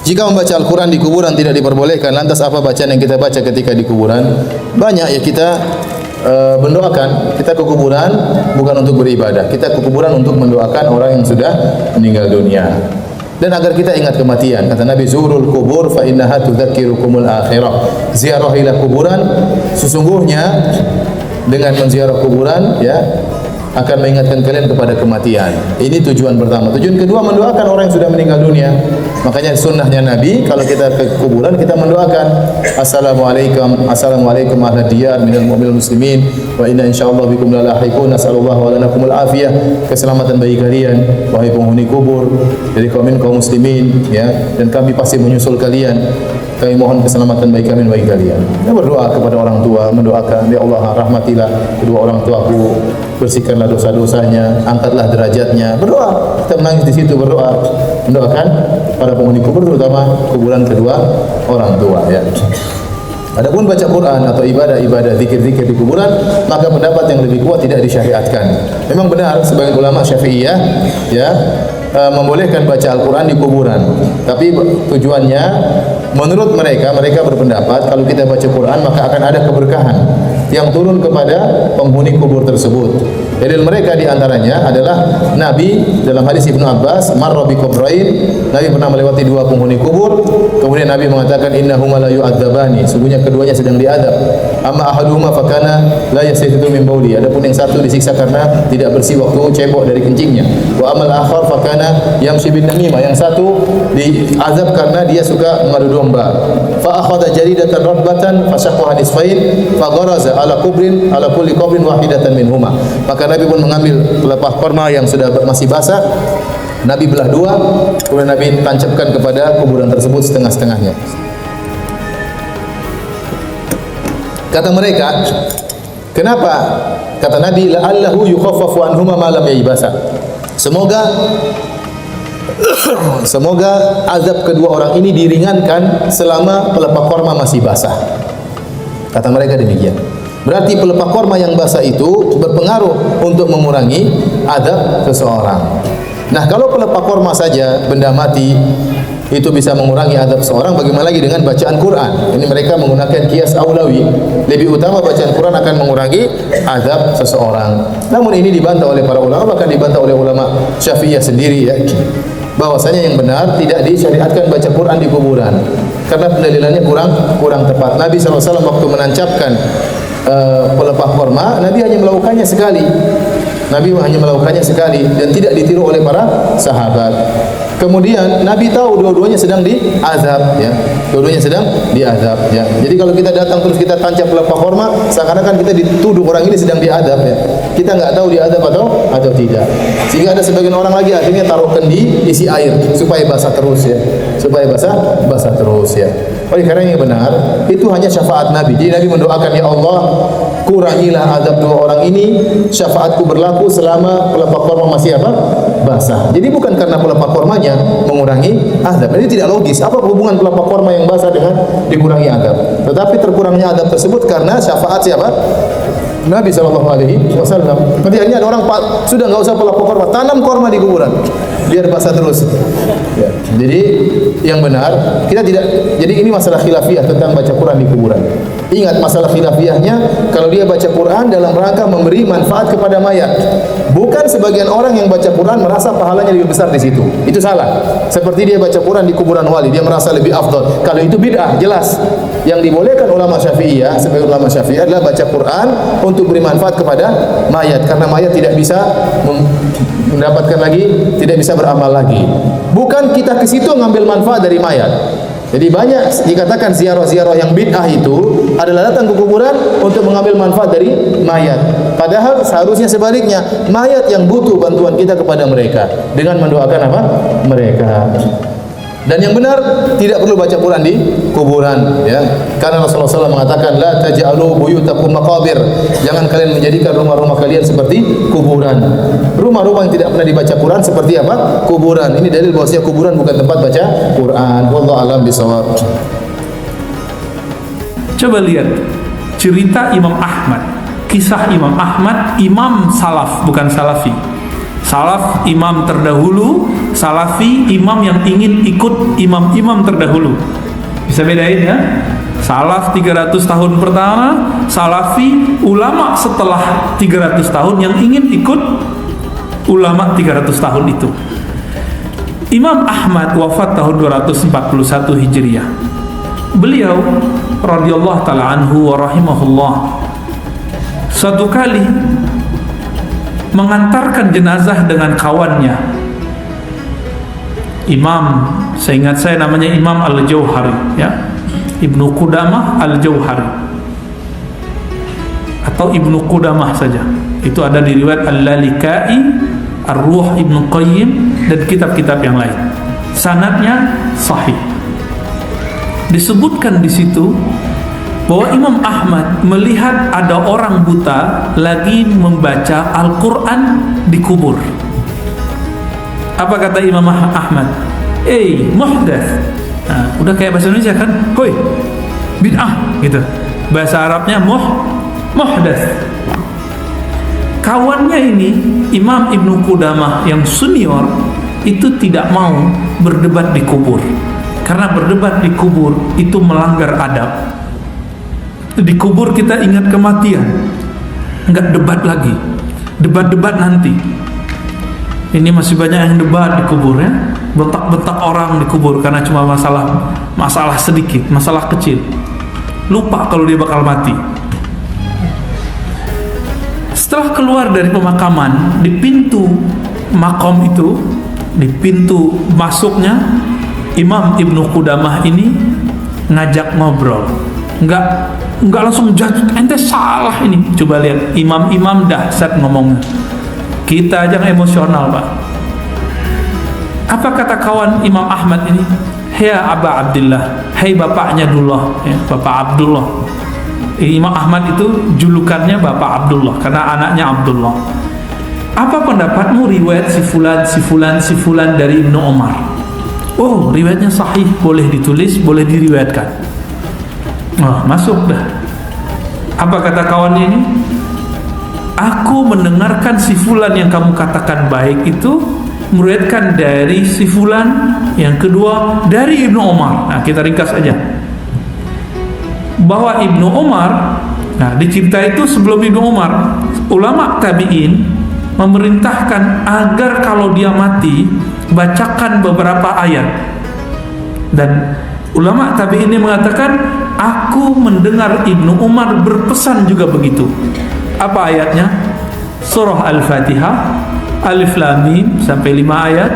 Jika membaca Al-Quran di kuburan tidak diperbolehkan, lantas apa bacaan yang kita baca ketika di kuburan? Banyak ya, kita mendoakan. Kita ke kuburan bukan untuk beribadah, kita ke kuburan untuk mendoakan orang yang sudah meninggal dunia. Dan agar kita ingat kematian, kata Nabi, zurul kubur fa innaha tudzakirukumul akhirah. Ziarahilah kuburan, sesungguhnya dengan menziarah kuburan ya akan mengingatkan kalian kepada kematian. Ini tujuan pertama. Tujuan kedua, mendoakan orang yang sudah meninggal dunia. Makanya sunnahnya Nabi, kalau kita ke kuburan kita mendoakan, assalamualaikum ahla diyar minal mu'minil muslimin wa inna insyaallah bikum lalahiqun, nasallallahu wa lanakumul afiyah. Keselamatan bagi kalian wahai penghuni kubur dari kaum muslimin ya, dan kami pasti menyusul kalian. Kami mohon keselamatan bagi kami dan bagi kalian. Kita berdoa kepada orang tua, mendoakan, ya Allah rahmatilah kedua orang tuaku, bersihkanlah dosa-dosanya, angkatlah derajatnya. Berdoa, kita menangis di situ berdoa, mendoakan para penghuni kubur, terutama kuburan kedua orang tua ya. Adapun baca Quran atau ibadah-ibadah zikir-zikir di kuburan, maka pendapat yang lebih kuat tidak disyariatkan. Memang benar sebagian ulama Syafi'iyah ya membolehkan baca Al-Quran di kuburan, tapi tujuannya menurut mereka berpendapat kalau kita baca Quran maka akan ada keberkahan yang turun kepada penghuni kubur tersebut. Dalil mereka diantaranya adalah Nabi dalam hadis Ibnu Abbas, marra bi kubrain, Nabi pernah melewati dua penghuni kubur, kemudian Nabi mengatakan innahuma la yu'adzabani, sungguhnya keduanya sedang diadab. Amma ahaduhuma fakana la yastatidu min bauli, adapun yang satu disiksa karena tidak bersih waktu cebok dari kencingnya. Wa amal akhar fakana yamshi bin namimah, yang satu diazab karena dia suka mengadu domba. Fa akhadha jaridatan rabbatan fasyaqaha nisfain fa gharaza ala kulli qabrin wahidatan minhuma. Maka Nabi pun mengambil pelepah korma yang sudah masih basah, Nabi belah dua, kemudian Nabi tancapkan kepada kuburan tersebut setengah-setengahnya. Kata mereka, kenapa? Kata Nabi, la'allahu yukhaffafu anhuma ma lam yaybasa. Semoga azab kedua orang ini diringankan selama pelepah korma masih basah. Kata mereka demikian. Berarti pelepah korma yang basah itu berpengaruh untuk mengurangi azab seseorang. Nah, kalau pelepah korma saja benda mati itu bisa mengurangi azab seseorang, bagaimana lagi dengan bacaan Quran? Ini mereka menggunakan kias aulawi, lebih utama bacaan Quran akan mengurangi azab seseorang. Namun ini dibantah oleh para ulama, bahkan dibantah oleh ulama Syafi'iyah sendiri ya, bahwasanya yang benar tidak disyariatkan baca Quran di kuburan karena pendalilannya kurang tepat. Nabi SAW waktu menancapkan pelepah korma, Nabi hanya melakukannya sekali. Nabi hanya melakukannya sekali dan tidak ditiru oleh para sahabat. Kemudian Nabi tahu dua-duanya sedang diazab ya. Dua-duanya sedang diazab ya. Jadi kalau kita datang terus kita tancap pelepah korma, seakan-akan kita dituduh orang ini sedang diazab ya. Kita enggak tahu diazab atau tidak. Sehingga ada sebagian orang lagi akhirnya taruh kendi isi air supaya basah terus ya. Supaya basah terus ya. Oleh karena yang benar itu hanya syafaat Nabi. Jadi Nabi mendoakan, ya Allah, kurangilah azab dua orang ini, syafaatku berlaku selama pelepah korma masih basah. Jadi bukan karena pelepah kormanya mengurangi azab. Ini tidak logis. Apa hubungan pelepah korma yang basah dengan dikurangi azab? Tetapi terkurangnya azab tersebut karena syafaat siapa? Nabi SAW. Nanti ini ada orang sudah nggak usah pelepah korma, tanam korma di kuburan biar basah terus. Ya. Jadi yang benar kita tidak. Jadi ini masalah khilafiyah tentang baca Quran di kuburan. Ingat masalah khilafiyahnya, kalau dia baca Quran dalam rangka memberi manfaat kepada mayat. Bukan sebagian orang yang baca Quran merasa pahalanya lebih besar di situ. Itu salah. Seperti dia baca Quran di kuburan wali, dia merasa lebih afdal. Kalau itu bid'ah, jelas. Yang dibolehkan ulama Syafi'iyah, sebagai ulama Syafi'iyah adalah baca Quran untuk beri manfaat kepada mayat, karena mayat tidak bisa mendapatkan lagi, tidak bisa beramal lagi. Bukan kita ke situ ngambil manfaat dari mayat. Jadi banyak dikatakan ziarah-ziarah yang bid'ah itu adalah datang ke kuburan untuk mengambil manfaat dari mayat. Padahal seharusnya sebaliknya, mayat yang butuh bantuan kita kepada mereka dengan mendoakan apa? Mereka. Dan yang benar tidak perlu baca Quran di kuburan ya. Karena Rasulullah SAW mengatakan la taj'alu buyutakum maqabir. Jangan kalian menjadikan rumah-rumah kalian seperti kuburan. Rumah-rumah yang tidak pernah dibaca Quran seperti apa? Kuburan. Ini dalil bahwasanya kuburan bukan tempat baca Quran. Wallahu a'lam bishawab. Coba lihat cerita Imam Ahmad, kisah Imam Ahmad, imam salaf bukan salafi. Salaf imam terdahulu, salafi imam yang ingin ikut imam-imam terdahulu. Bisa bedain ya? Salaf 300 tahun pertama, salafi ulama setelah 300 tahun yang ingin ikut ulama 300 tahun itu. Imam Ahmad wafat tahun 241 Hijriah. Beliau radhiyallahu taala anhu wa rahimahullah suatu kali mengantarkan jenazah dengan kawannya. Imam, seingat saya namanya Imam Al-Jauhari, ya, Ibnu Qudamah Al-Jauhari atau Ibnu Qudamah saja. Itu ada di riwayat Al-Lalikai, Ar-Ruh Ibnu Qayyim dan kitab-kitab yang lain. Sanadnya sahih. Disebutkan di situ bahwa Imam Ahmad melihat ada orang buta lagi membaca Al-Quran di kubur. Apa kata Imam Ahmad? Muhdats. Nah, udah kayak bahasa Indonesia kan? Hoi, bid'ah gitu. Bahasa Arabnya muhdats. Kawannya ini Imam Ibnu Qudamah yang senior itu tidak mau berdebat di kubur, karena berdebat di kubur itu melanggar adab. Di kubur kita ingat kematian, enggak debat lagi, debat-debat nanti. Ini masih banyak yang debat di kubur ya, bentak-bentak orang di kubur karena cuma masalah sedikit, masalah kecil. Lupa kalau dia bakal mati. Setelah keluar dari pemakaman, di pintu makom itu, di pintu masuknya, Imam Ibnu Qudamah ini ngajak ngobrol. Enggak langsung jatuh, ente salah ini. Coba lihat, imam-imam dahsyat ngomongnya. Kita aja emosional, Pak. Apa kata kawan Imam Ahmad ini? Ya Aba Abdullah, hai bapaknya Abdullah, ya, Bapak Abdullah. Imam Ahmad itu julukannya Bapak Abdullah karena anaknya Abdullah. Apa pendapatmu riwayat si fulan dari Ibnu Umar? Oh, riwayatnya sahih, boleh ditulis, boleh diriwayatkan. Oh, masuk dah. Apa kata kawannya ini? Aku mendengarkan si fulan yang kamu katakan baik itu meriwayatkan dari si fulan, yang kedua dari Ibnu Umar. Nah, kita ringkas aja. Bahwa Ibnu Umar, nah di cerita itu sebelum Ibnu Umar, ulama tabi'in memerintahkan agar kalau dia mati bacakan beberapa ayat. Dan ulama tabi'in ini mengatakan, aku mendengar Ibnu Umar berpesan juga begitu. Apa ayatnya? Surah Al-Fatihah, Alif Lam Mim sampai 5 ayat,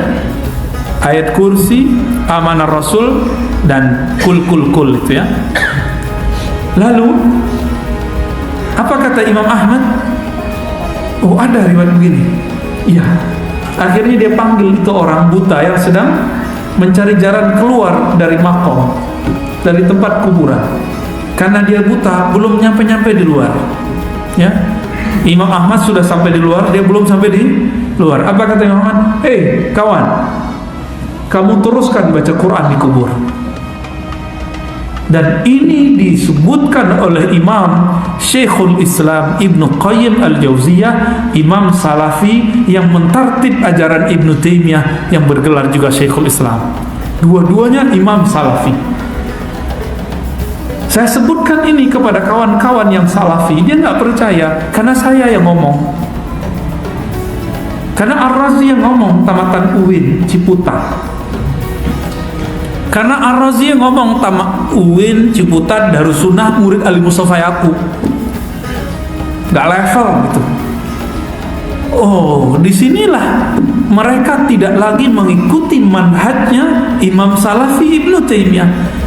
ayat kursi, Amanar Rasul, dan kul itu ya. Lalu apa kata Imam Ahmad? Oh, ada riwayat begini. Iya. Akhirnya dia panggil itu orang buta yang sedang mencari jalan keluar dari makom, dari tempat kuburan. Karena dia buta, belum nyampe di luar. Ya. Imam Ahmad sudah sampai di luar, dia belum sampai di luar. Apa kata Imam Ahmad? Kawan, kamu teruskan baca Quran di kubur. Dan ini disebutkan oleh Imam Syekhul Islam Ibnu Qayyim Al-Jauziyah, Imam Salafi yang mentartib ajaran Ibnu Taimiyah yang bergelar juga Syekhul Islam. Dua-duanya Imam Salafi. Saya sebutkan ini kepada kawan-kawan yang Salafi, dia nggak percaya karena saya yang ngomong. Karena Ar-Razi yang ngomong, tamatan UIN Ciputat. Karena Ar-Razi yang ngomong, UIN Ciputat Darussunnah murid Ali Mustafa Yaqub. Gak level gitu. Oh, disinilah mereka tidak lagi mengikuti manhajnya Imam Salafi Ibnu Taimiyah.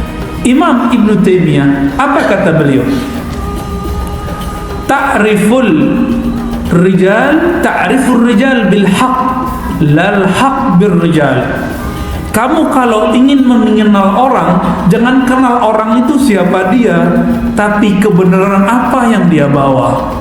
Imam Ibnu Taimiyah, apa kata beliau? Ta'riful rijal bil haqq lal haqq bir rijal. Kamu kalau ingin mengenal orang, jangan kenal orang itu siapa dia, tapi kebenaran apa yang dia bawa.